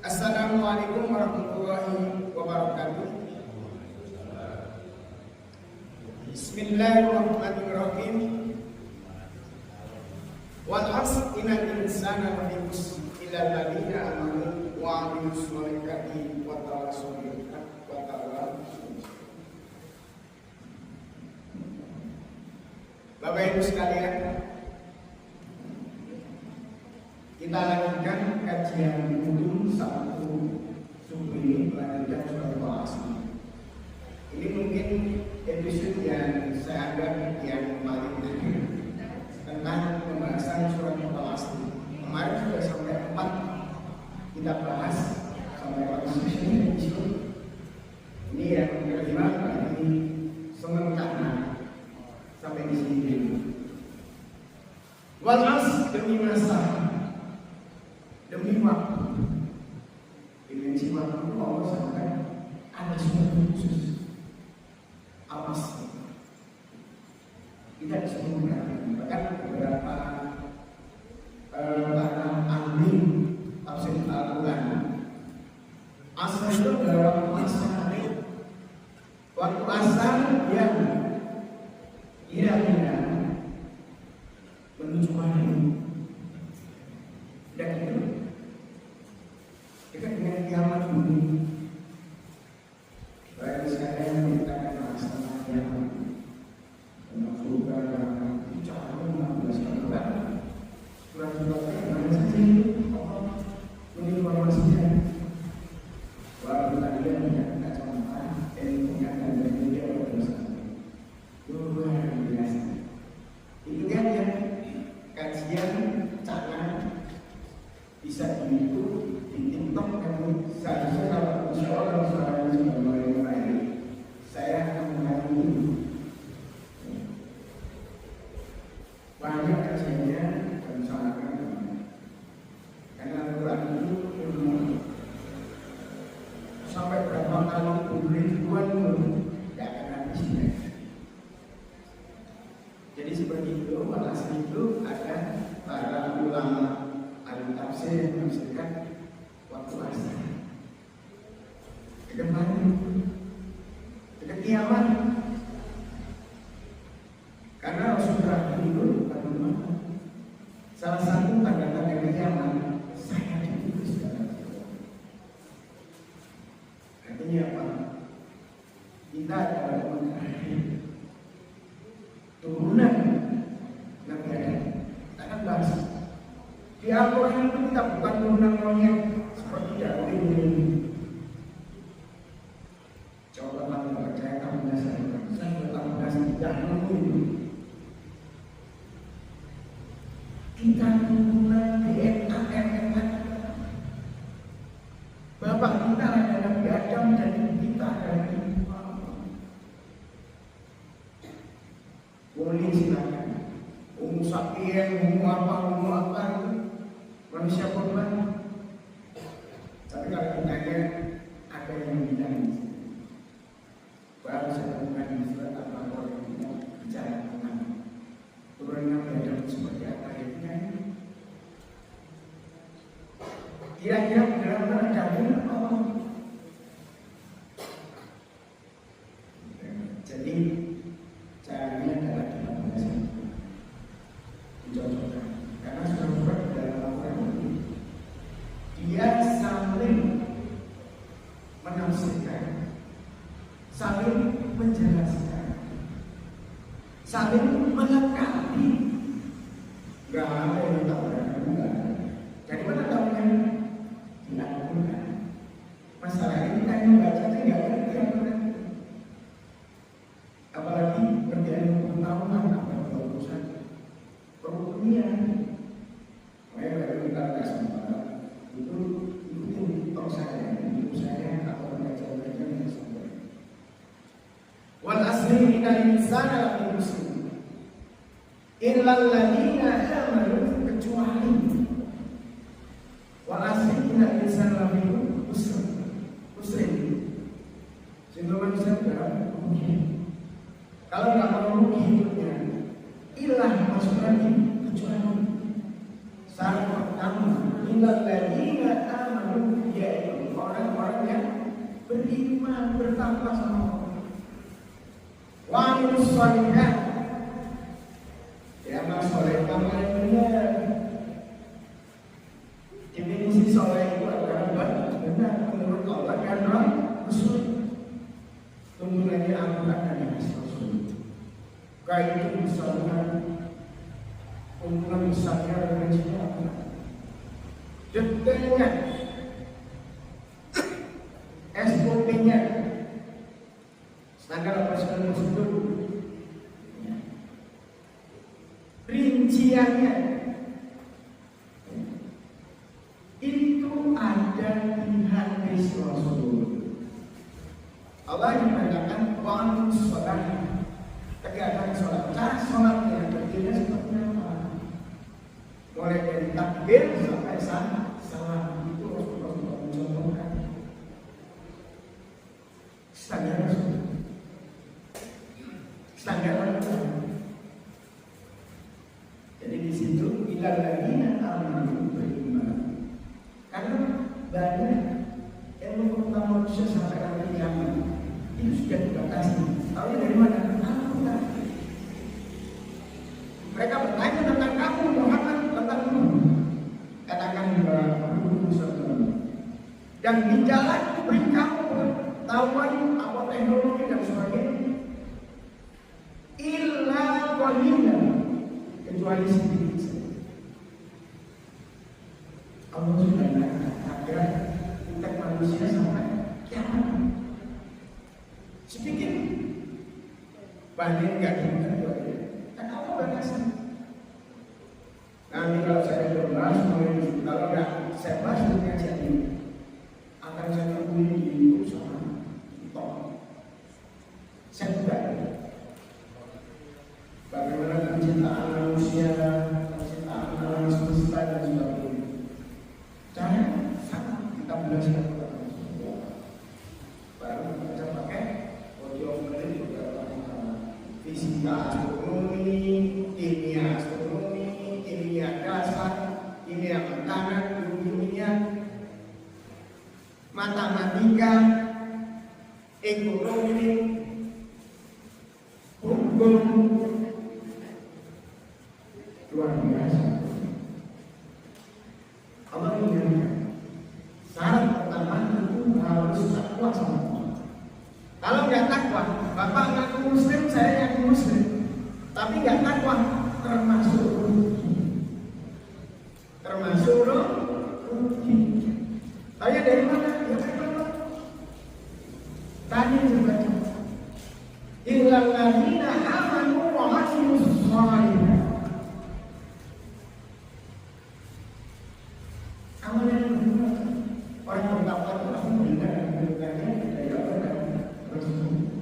Assalamualaikum warahmatullahi wabarakatuh. Bismillahirrahmanirrahim. Wal 'asr innal insana lafi khusr illa alladziina aamanu wa 'amilus shalihati wa tawassaw bil haqqi wa tawassaw bis sabr. Bapak Ibu sekalian, kita lanjutkan kajian Udun Sabtu subuh ini, melanjutkan surat Al-Asr. Ini mungkin episode yang saya anggap yang paling akhir tentang pembahasan surat Al-Asr. Kemarin sudah sampai 4 kita bahas sampai pada sesi ini yang kelima, ini sementara sampai di sini. Wal 'asr, demi masa, demi waktu, dimensi waktu Allah sampai ada sesuatu khusus. Apa sih? Kita bisa menggunakan bahkan beberapa ahli tafsir Al-Quran. Asal itu adalah waktu asal yang kira-kira menuju maghrib. Dan itu dekat dengan kiamat bumi. Baik sekalian menyatakan masalah kiamat. Termasuk dalam bicara 16 kali. Surat-suratnya mana saja Allah menginformasikan. Walau kalian tidak kacamata, ilmunya dan media bersama. Luar biasa. Itu kan yang kajian cara bisa dihitung di TikTok. Kamu seharusnya kalau seorang sudah mulai baik, saya akan mengalami banyak kajiannya dan usahakan karena Al-Quran itu ilmu sampai berapa kali ribuan pun tidak akan habisnya. Jadi seperti itu, walhasil itu ada para ulama ahli tafsir yang menafsirkan waktu asar ke depan, ke kiamat. Karena Rasulullah itu salah satu tanda-tanda kiamat, saya diutus dalam Al-Quran. Artinya apa? Kita adalah umat terakhir, turunan Nabi Adam. Kita akan bahas di Al-Quran itu kita bukan turunan monyet seperti Daud ini. Coba kamu percaya, kamu saya kamu kasih jangan ini. Kita turunan DNA. Bapak kita adalah Nabi Adam dan kita adalah Nabi Muhammad. Boleh silakan. Sapien, apa manusia korban. Tapi kalau ditanya ada yang bilang baru saya temukan di surat Al-Baqarah yang kita bicara tentang turunnya Nabi Adam seperti apa ayatnya ini. Kira-kira benar-benar ada apa? Jadi caranya adalah kita bahasa dicocokkan. Karena surat-surat dalam Al-Quran ini dia saling menafsirkan, saling menjelaskan, saling melengkapi. Gak ada yang tak benar. Dari mana tahu kan? Dilakukan. Masalah ini kan membaca saja nggak ngerti yang benar. Apalagi kerjaan tahun-tahun apa 21 perutnya. Makanya kita nggak sempat itu ikutin TikTok saya, YouTube saya atau baca-baca yang sampai. Wal 'asri innal insana lafi khusr illa alladziina aamanu, kecuali wal 'asri innal insana lafi khusr. Sehingga manusia tidak rugi. Kalau nggak mau rugi hidupnya, ilah masuk lagi kecuali syarat pertama innal ladzina amanu, yaitu beriman, bertakwa sama Allah. Wa amilus sholihat, ya amal soleh, amal yang benar. Definisi soleh itu adalah benar menurut Allah dan Rasul. Kemudian Al-Quran dan Rasul. Kayak itu misalnya kumpulan besarnya referensinya apa? Detailnya, SOP-nya, standar operasional prosedur, rinciannya, itu ada di hadis Rasul. Allah yang mengatakan wa'amu sholat, tegakkan sholat. Cara sholatnya berbeda seperti apa? Mulai dari takbir sampai salam itu Rasulullah mencontohkan. Standar jadi di situ ilal ladzina amanu beriman. Karena banyak ilmu tentang manusia sampai hari kiamat itu sudah dibatasi. Tahu dari mana? Al-Quran. Mereka bertanya tentang kamu Muhammad, tentangmu. Katakan dan di jalan beri kamu pengetahuan apa teknologi dan sebagainya. Illa qalilan, kecuali sedikit. Allah sudah akhirnya utek manusia sampai kiamat. Sedikit. Banyak enggak dibuka. Kan Allah batasi. Nanti kalau saya berbahas, kalau enggak saya bahas dengan jadi akan saya temui di YouTube sama TikTok. Saya juga bagaimana penciptaan manusia, penciptaan alam semesta dan sebagainya. Cara sama kita belajar baru kita pakai audio dari beberapa fisika astronomi, kimia astronomi, kimia dasar, kimia makanan, kimia matematika, ekonomi, hukum, luar biasa. Allah mengingatkan syarat pertama itu harus takwa sama Allah. Kalau nggak takwa, bapak ngaku muslim, saya ngaku muslim, tapi nggak takwa, termasuk rugi. Tanya dari mana? Ya dari Allah. Tanya juga. Illal ladzina amanu wa amilus sholihat. Amalan yang benar. Orang yang bertakwa itu pasti mendengarnya dari Allah dan Rasul.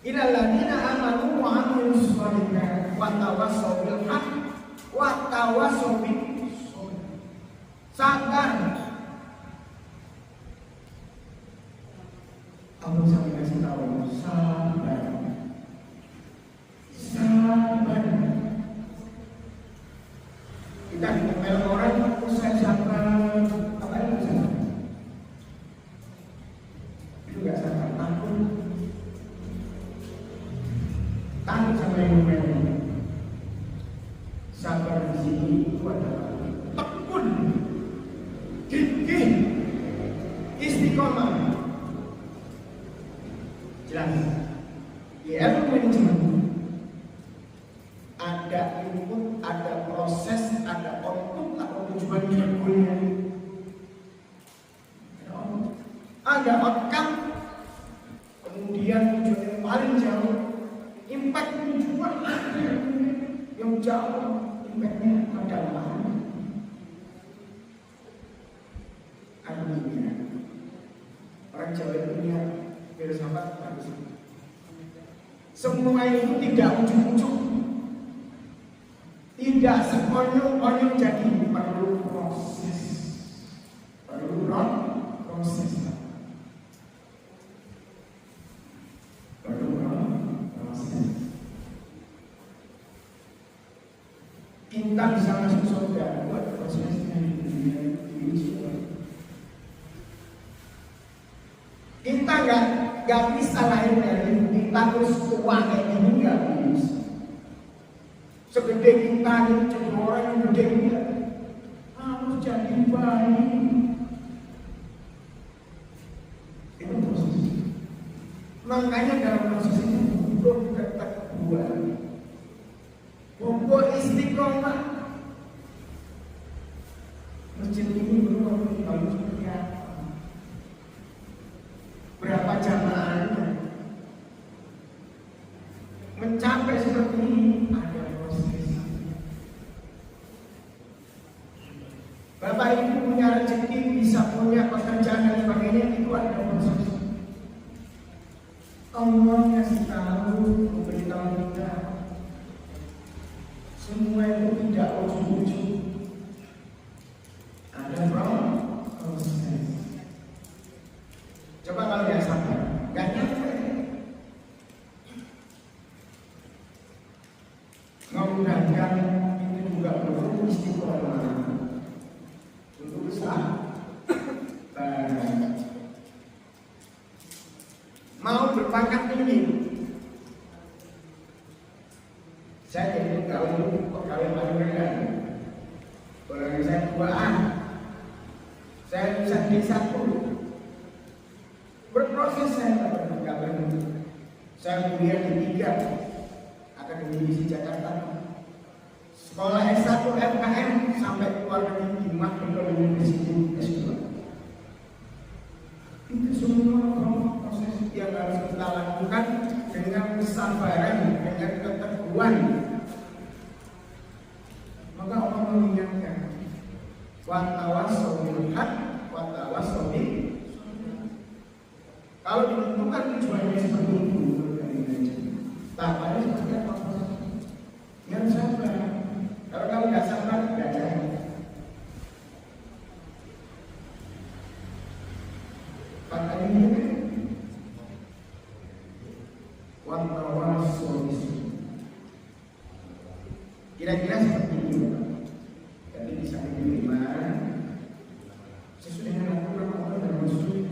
Illal ladzina amanu wa amilus sholihat wa tawassaw bil haqq wa tawassaw bis sabar. Allah sampai kasih tahu sabar. Kita ditempel orang, saya sabar. Apa itu sabar? Itu gak sabar, takut sama yang memang. Sabar di sini itu adalah tekun, gigih, istiqomah. Jelas. Di ilmu manajemen ada input, ada proses, ada output atau tujuan berikutnya. Ada outcome, kemudian tujuan yang paling jauh, impact tujuan akhir yang jauh, impactnya adalah artinya orang Jawa punya filsafat bagus. Semua itu tidak ujung-ujung, tidak sekonyong-konyong, jadi perlu proses, proses. Kita bisa masuk surga buat prosesnya di dunia ini. nggak bisa lahir dari kita terus tua kayak gini, nggak bisa. Segede kita ini jadi orang yang gede dia harus jadi bayi. Itu proses. Makanya dalam proses itu butuh keteguhan, butuh istiqomah. Masjid ini belum dibangun seperti apa? Berapa jamaahnya? Mencapai seperti ini ada proses. Bapak Ibu punya rezeki, bisa punya pekerjaan dan sebagainya, itu ada proses. Allah ngasih tahu, memberitahu kita, semua itu tidak ujung-ujung. Ada proses. Coba kalau dia sabar, gak nyampe. Ngomongkan itu juga perlu istiqomah. Untuk besar. Mau berpangkat tinggi. Saya jadi pegawai paling rendah. Orang saya 2A. Saya bisa D1. Berproses saya dapat pegawai. Saya kuliah di 3 Akademi Gizi Jakarta. Sekolah S1 FKM sampai keluar negeri di Macquarie University S2. Itu semua proses yang harus kita lakukan dengan kesabaran, dengan keteguhan. Maka Allah mengingatkan, wa tawassaw bil haq wa tawassaw bis sabr. Kalau ditentukan tujuannya seperti itu, tahapannya seperti apa? Yang sabar. Kalau kamu nggak sabar, nggak jadi. Kata ini, wa tawassaw bis sabr. Kira-kira seperti itu. Jadi bisa diterima sesuai dengan aturan dan Rasul.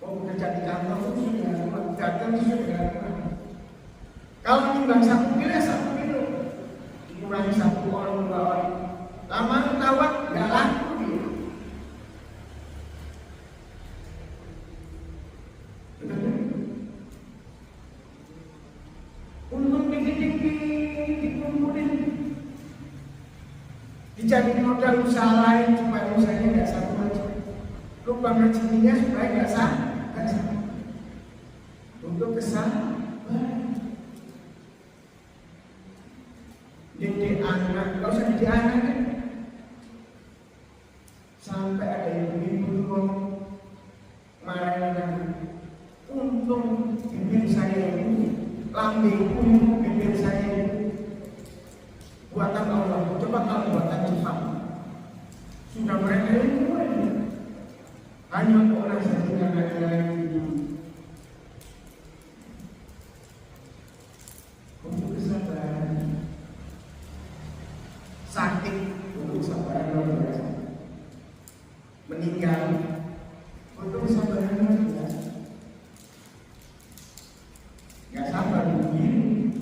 Mau bekerja di kantor itu sudah datang sesuai dengan aturan. Kalau timbang 1 kilo, 1 kilo, dikurangi 1 orang 2 orang, lama tawat nggak laku dia. Untung dikit-dikit dikumpulin, dijadiin modal usaha lain supaya usahanya nggak satu aja. Lubang rezekinya supaya nggak sama. Untuk kesabaran. Didik anak, nggak usah didik anak kan? Sampai ada ibu-ibu marahin, untung bibir saya ini, lambungku bibir saya ini buatan Allah. Coba kalau buatan Jepang, sudah mereka ini hanya untuk orang saja yang untuk kesabaran. Sakit untuk kesabaran luar biasa. Meninggal untuk kesabaran luar biasa. Gak sabar begini.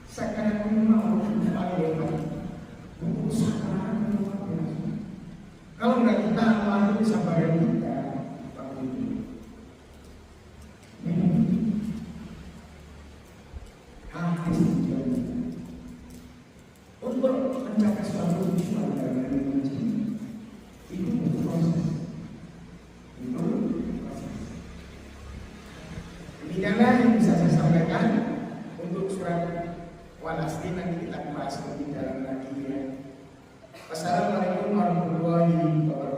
Sekarang mau paling untuk kesabaran luar biasa. Kalau nggak kita alami kesabaran kita, untuk mencapai suatu tujuan dalam hidup ini, itu butuh proses. Demikianlah yang bisa saya sampaikan untuk surat Walastin. Nanti kita bahas lebih dalam lagi ya. Wassalamualaikum warahmatullahi wabarakatuh.